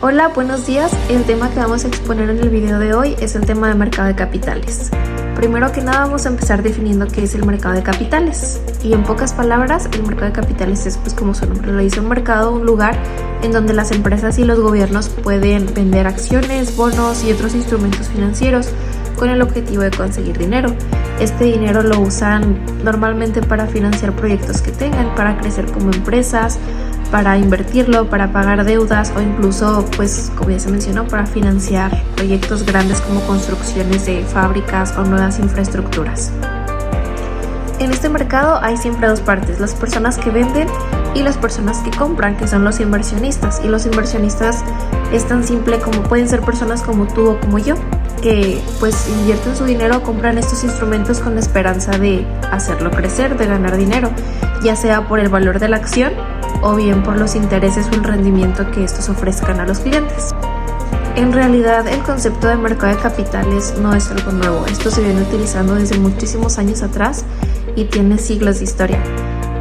Hola, buenos días. El tema que vamos a exponer en el video de hoy es el tema de mercado de capitales. Primero que nada vamos a empezar definiendo qué es el mercado de capitales. Y en pocas palabras, el mercado de capitales es, pues como su nombre lo dice, un mercado, un lugar en donde las empresas y los gobiernos pueden vender acciones, bonos y otros instrumentos financieros con el objetivo de conseguir dinero. Este dinero lo usan normalmente para financiar proyectos que tengan, para crecer como empresas, para invertirlo, para pagar deudas o incluso, pues como ya se mencionó, para financiar proyectos grandes como construcciones de fábricas o nuevas infraestructuras. En este mercado hay siempre dos partes, las personas que venden y las personas que compran, que son los inversionistas. Y los inversionistas es tan simple como pueden ser personas como tú o como yo, que pues invierten su dinero, compran estos instrumentos con la esperanza de hacerlo crecer, de ganar dinero, ya sea por el valor de la acción o bien por los intereses o el rendimiento que estos ofrezcan a los clientes. En realidad, el concepto de mercado de capitales no es algo nuevo. Esto se viene utilizando desde muchísimos años atrás y tiene siglos de historia.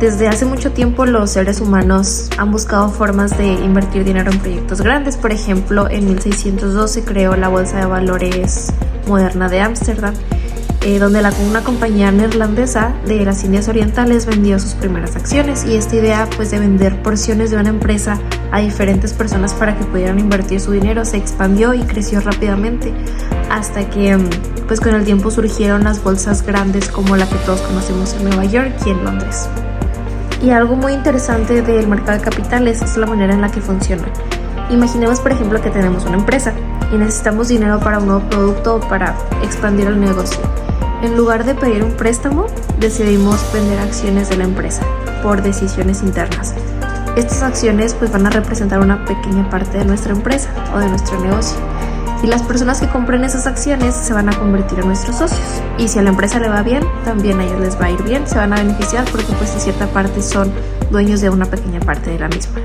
Desde hace mucho tiempo los seres humanos han buscado formas de invertir dinero en proyectos grandes. Por ejemplo, en 1602 se creó la Bolsa de Valores moderna de Ámsterdam, donde una compañía neerlandesa de las Indias Orientales vendió sus primeras acciones, y esta idea pues de vender porciones de una empresa a diferentes personas para que pudieran invertir su dinero se expandió y creció rápidamente hasta que pues con el tiempo surgieron las bolsas grandes como la que todos conocemos en Nueva York y en Londres. Y algo muy interesante del mercado de capitales es la manera en la que funciona. Imaginemos por ejemplo que tenemos una empresa y necesitamos dinero para un nuevo producto o para expandir el negocio. En lugar de pedir un préstamo, decidimos vender acciones de la empresa por decisiones internas. Estas acciones pues van a representar una pequeña parte de nuestra empresa o de nuestro negocio. Y las personas que compren esas acciones se van a convertir en nuestros socios. Y si a la empresa le va bien, también a ellos les va a ir bien, se van a beneficiar porque pues en cierta parte son dueños de una pequeña parte de la misma.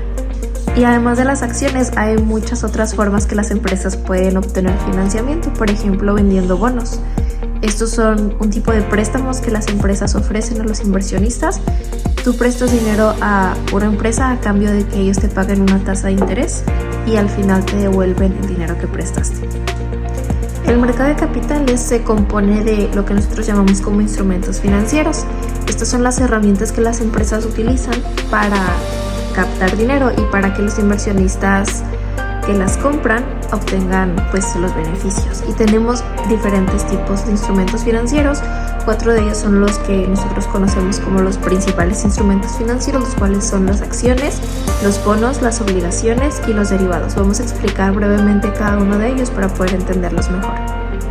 Y además de las acciones, hay muchas otras formas que las empresas pueden obtener financiamiento, por ejemplo vendiendo bonos. Estos son un tipo de préstamos que las empresas ofrecen a los inversionistas. Tú prestas dinero a una empresa a cambio de que ellos te paguen una tasa de interés y al final te devuelven el dinero que prestaste. El mercado de capitales se compone de lo que nosotros llamamos como instrumentos financieros. Estas son las herramientas que las empresas utilizan para captar dinero y para que los inversionistas que las compran obtengan pues los beneficios. Y tenemos diferentes tipos de instrumentos financieros. 4 de ellos son los que nosotros conocemos como los principales instrumentos financieros, los cuales son las acciones, los bonos, las obligaciones y los derivados. Vamos a explicar brevemente cada uno de ellos para poder entenderlos mejor.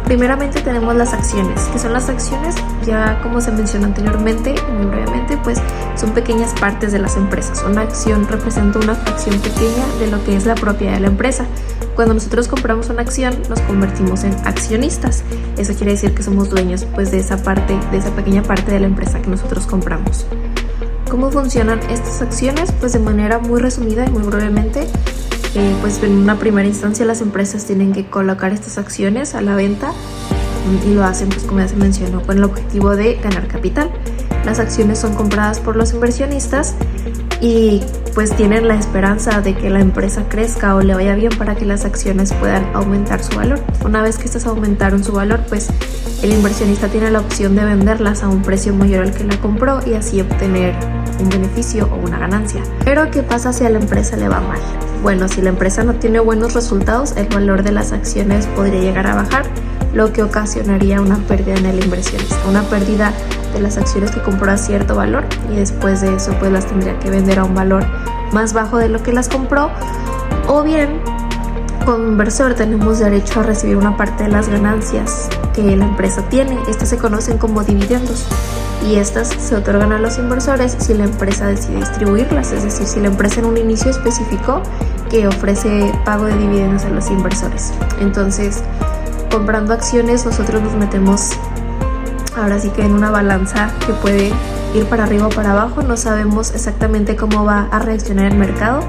Primeramente tenemos las acciones. ¿Qué son las acciones? Ya como se mencionó anteriormente, muy brevemente, pues son pequeñas partes de las empresas. Una acción representa una fracción pequeña de lo que es la propiedad de la empresa. Cuando nosotros compramos una acción, nos convertimos en accionistas. Eso quiere decir que somos dueños pues de esa parte, de esa pequeña parte de la empresa que nosotros compramos. ¿Cómo funcionan estas acciones? Pues de manera muy resumida y muy brevemente, pues en una primera instancia las empresas tienen que colocar estas acciones a la venta y lo hacen pues como ya se mencionó con el objetivo de ganar capital. Las acciones son compradas por los inversionistas y pues tienen la esperanza de que la empresa crezca o le vaya bien para que las acciones puedan aumentar su valor. Una vez que estas aumentaron su valor, pues el inversionista tiene la opción de venderlas a un precio mayor al que la compró y así obtener un beneficio o una ganancia. Pero ¿qué pasa si a la empresa le va mal? Bueno, si la empresa no tiene buenos resultados, el valor de las acciones podría llegar a bajar, lo que ocasionaría una pérdida en el inversionista, una pérdida de las acciones que compró a cierto valor y después de eso pues las tendría que vender a un valor más bajo de lo que las compró, o bien como inversor tenemos derecho a recibir una parte de las ganancias que la empresa tiene. Estas se conocen como dividendos y estas se otorgan a los inversores si la empresa decide distribuirlas, es decir, si la empresa en un inicio especificó que ofrece pago de dividendos a los inversores. Entonces, comprando acciones nosotros nos metemos ahora sí que en una balanza que puede ir para arriba o para abajo. No sabemos exactamente cómo va a reaccionar el mercado,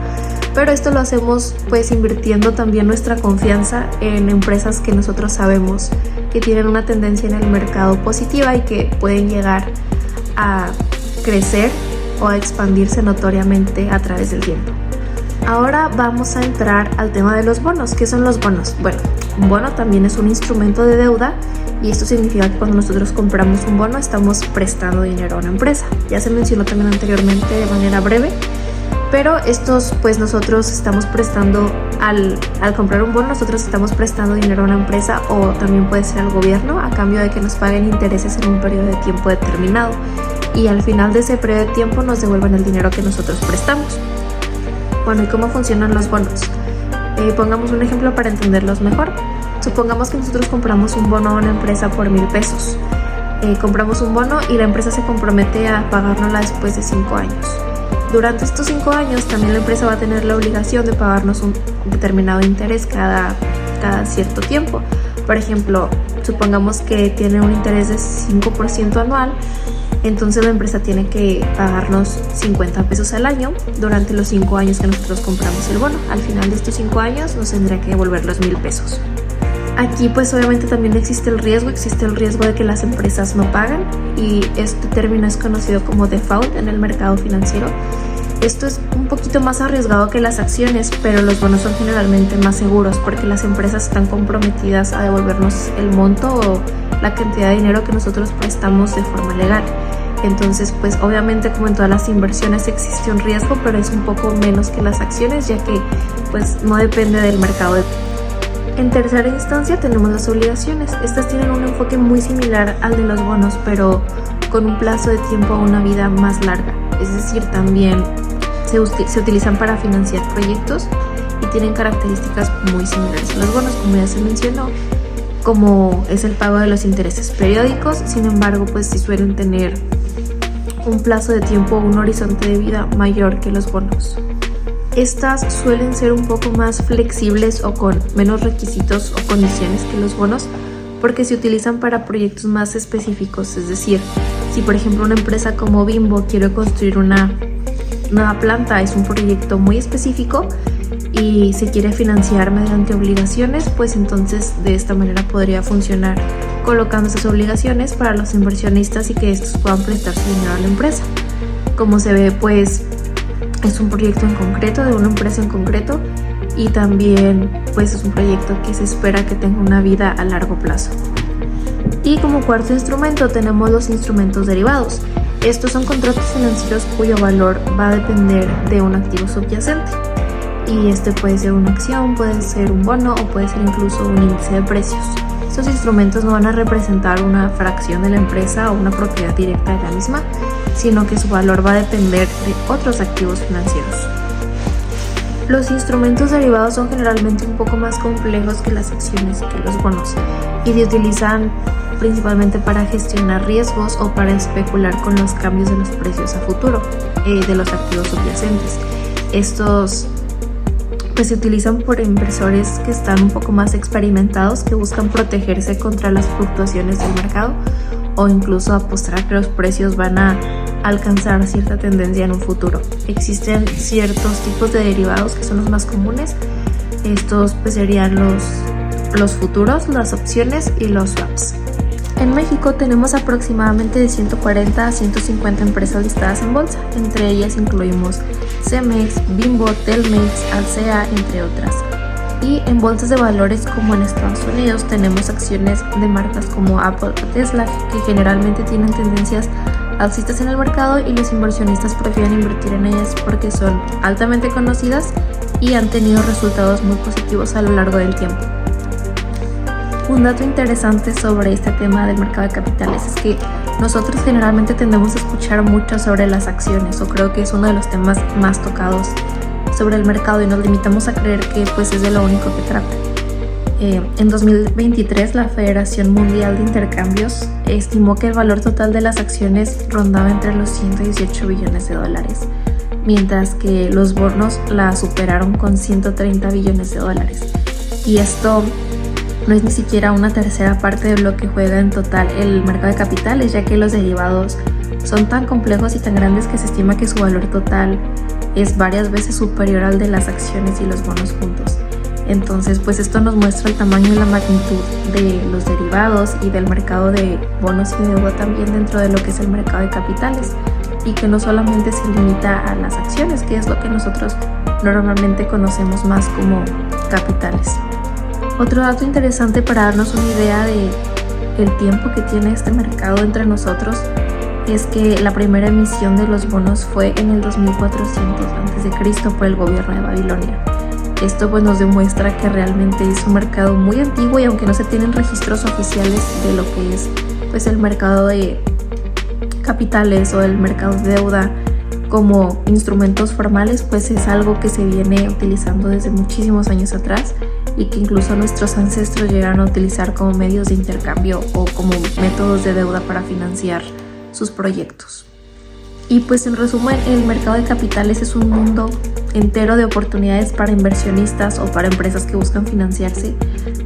pero esto lo hacemos pues invirtiendo también nuestra confianza en empresas que nosotros sabemos que tienen una tendencia en el mercado positiva y que pueden llegar a crecer o a expandirse notoriamente a través del tiempo. Ahora vamos a entrar al tema de los bonos. ¿Qué son los bonos? Bueno, un bono también es un instrumento de deuda y esto significa que cuando nosotros compramos un bono estamos prestando dinero a una empresa. Ya se mencionó también anteriormente de manera breve, pero estos pues nosotros estamos prestando al comprar un bono, nosotros estamos prestando dinero a una empresa o también puede ser al gobierno a cambio de que nos paguen intereses en un periodo de tiempo determinado y al final de ese periodo de tiempo nos devuelvan el dinero que nosotros prestamos. Bueno, ¿y cómo funcionan los bonos? Pongamos un ejemplo para entenderlos mejor. Supongamos que nosotros compramos un bono a una empresa por 1,000 pesos. Compramos un bono y la empresa se compromete a pagárnosla después de 5 años. Durante estos 5 años también la empresa va a tener la obligación de pagarnos un determinado interés cada cierto tiempo. Por ejemplo, supongamos que tiene un interés de 5% anual, entonces la empresa tiene que pagarnos 50 pesos al año durante los 5 años que nosotros compramos el bono. Al final de estos 5 años nos tendrá que devolver los 1,000 pesos. Aquí pues obviamente también existe el riesgo de que las empresas no pagan y este término es conocido como default en el mercado financiero. Esto es un poquito más arriesgado que las acciones, pero los bonos son generalmente más seguros porque las empresas están comprometidas a devolvernos el monto o la cantidad de dinero que nosotros prestamos de forma legal. Entonces pues obviamente como en todas las inversiones existe un riesgo, pero es un poco menos que las acciones ya que pues no depende del mercado. En tercera instancia tenemos las obligaciones. Estas tienen un enfoque muy similar al de los bonos, pero con un plazo de tiempo a una vida más larga. Es decir, también se utilizan para financiar proyectos y tienen características muy similares a los bonos, como ya se mencionó, como es el pago de los intereses periódicos. Sin embargo, pues sí suelen tener un plazo de tiempo o un horizonte de vida mayor que los bonos. Estas suelen ser un poco más flexibles o con menos requisitos o condiciones que los bonos porque se utilizan para proyectos más específicos. Es decir, si por ejemplo una empresa como Bimbo quiere construir una nueva planta, es un proyecto muy específico y se quiere financiar mediante obligaciones, pues entonces de esta manera podría funcionar colocando esas obligaciones para los inversionistas y que estos puedan prestar su dinero a la empresa. Como se ve, pues es un proyecto en concreto, de una empresa en concreto, y también pues es un proyecto que se espera que tenga una vida a largo plazo. Y como cuarto instrumento tenemos los instrumentos derivados. Estos son contratos financieros cuyo valor va a depender de un activo subyacente. Y este puede ser una acción, puede ser un bono o puede ser incluso un índice de precios. Estos instrumentos no van a representar una fracción de la empresa o una propiedad directa de la misma, sino que su valor va a depender de otros activos financieros. Los instrumentos derivados son generalmente un poco más complejos que las acciones y que los bonos y se utilizan principalmente para gestionar riesgos o para especular con los cambios de los precios a futuro de los activos subyacentes. Estos pues se utilizan por inversores que están un poco más experimentados, que buscan protegerse contra las fluctuaciones del mercado o incluso apostar a que los precios van a alcanzar cierta tendencia en un futuro. Existen ciertos tipos de derivados que son los más comunes. Estos pues serían los futuros, las opciones y los swaps. En México tenemos aproximadamente de 140 a 150 empresas listadas en bolsa. Entre ellas incluimos Cemex, Bimbo, Telmex, Alsea, entre otras. Y en bolsas de valores como en Estados Unidos tenemos acciones de marcas como Apple o Tesla que generalmente tienen tendencias alcistas en el mercado y los inversionistas prefieren invertir en ellas porque son altamente conocidas y han tenido resultados muy positivos a lo largo del tiempo. Un dato interesante sobre este tema del mercado de capitales es que nosotros generalmente tendemos a escuchar mucho sobre las acciones, o creo que es uno de los temas más tocados sobre el mercado, y nos limitamos a creer que pues es de lo único que trata. En 2023 la Federación Mundial de Intercambios estimó que el valor total de las acciones rondaba entre los 118 billones de dólares, mientras que los bonos la superaron con 130 billones de dólares. Y esto no es ni siquiera una tercera parte de lo que juega en total el mercado de capitales, ya que los derivados son tan complejos y tan grandes que se estima que su valor total es varias veces superior al de las acciones y los bonos juntos. Entonces, pues esto nos muestra el tamaño y la magnitud de los derivados y del mercado de bonos y deuda también dentro de lo que es el mercado de capitales, y que no solamente se limita a las acciones, que es lo que nosotros normalmente conocemos más como capitales. Otro dato interesante para darnos una idea de el tiempo que tiene este mercado entre nosotros es que la primera emisión de los bonos fue en el 2400 a.C. por el gobierno de Babilonia. Esto pues nos demuestra que realmente es un mercado muy antiguo, y aunque no se tienen registros oficiales de lo que es pues el mercado de capitales o el mercado de deuda como instrumentos formales, pues es algo que se viene utilizando desde muchísimos años atrás, y que incluso nuestros ancestros llegaron a utilizar como medios de intercambio o como métodos de deuda para financiar sus proyectos. Y pues en resumen, el mercado de capitales es un mundo entero de oportunidades para inversionistas o para empresas que buscan financiarse,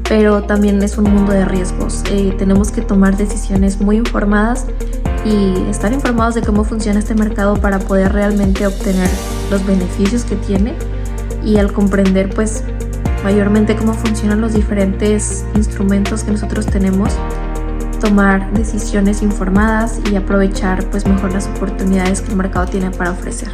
pero también es un mundo de riesgos. Tenemos que tomar decisiones muy informadas y estar informados de cómo funciona este mercado para poder realmente obtener los beneficios que tiene, y al comprender pues mayormente cómo funcionan los diferentes instrumentos que nosotros tenemos, tomar decisiones informadas y aprovechar pues mejor las oportunidades que el mercado tiene para ofrecer.